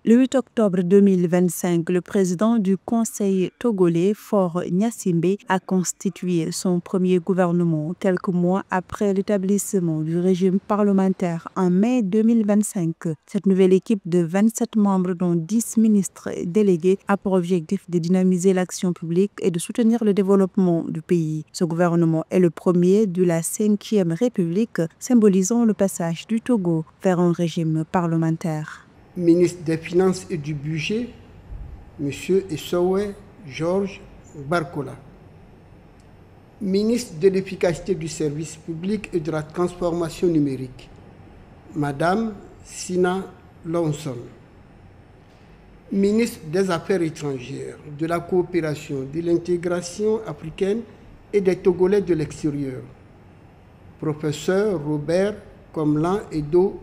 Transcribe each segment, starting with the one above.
Le 8 octobre 2025, le président du Conseil togolais, Faure Gnassingbé, a constitué son premier gouvernement quelques mois après l'établissement du régime parlementaire en mai 2025. Cette nouvelle équipe de 27 membres, dont 10 ministres délégués, a pour objectif de dynamiser l'action publique et de soutenir le développement du pays. Ce gouvernement est le premier de la 5e République, symbolisant le passage du Togo vers un régime parlementaire. Ministre des Finances et du Budget, M. Essowe Georges Barkola. Ministre de l'Efficacité du Service public et de la Transformation numérique, Madame Sina Lonson. Ministre des Affaires étrangères, de la Coopération, de l'Intégration africaine et des Togolais de l'extérieur, Professeur Robert Komlan Edo.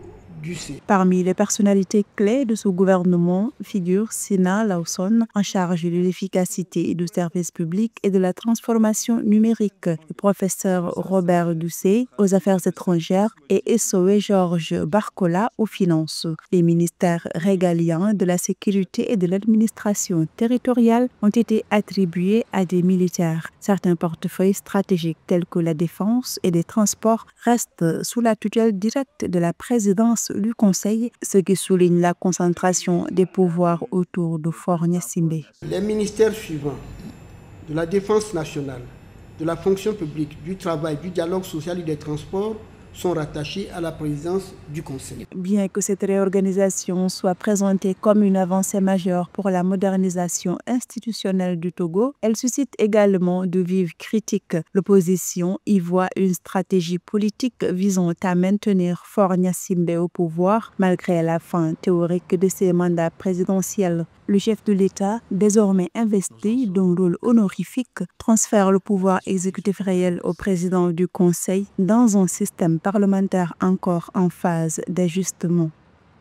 Parmi les personnalités clés de ce gouvernement figure Sina Lawson, en charge de l'efficacité du service public et de la transformation numérique, le professeur Robert Dussé aux affaires étrangères et Essowe Georges Barkola aux finances. Les ministères régaliens de la sécurité et de l'administration territoriale ont été attribués à des militaires. Certains portefeuilles stratégiques tels que la défense et les transports restent sous la tutelle directe de la présidence du Conseil, ce qui souligne la concentration des pouvoirs autour de Faure Gnassingbé. Les ministères suivants, de la Défense nationale, de la fonction publique, du travail, du dialogue social et des transports, sont rattachés à la présidence du Conseil. Bien que cette réorganisation soit présentée comme une avancée majeure pour la modernisation institutionnelle du Togo, elle suscite également de vives critiques. L'opposition y voit une stratégie politique visant à maintenir Faure Gnassingbé au pouvoir malgré la fin théorique de ses mandats présidentiels. Le chef de l'État, désormais investi d'un rôle honorifique, transfère le pouvoir exécutif réel au président du Conseil dans un système parlementaire encore en phase d'ajustement.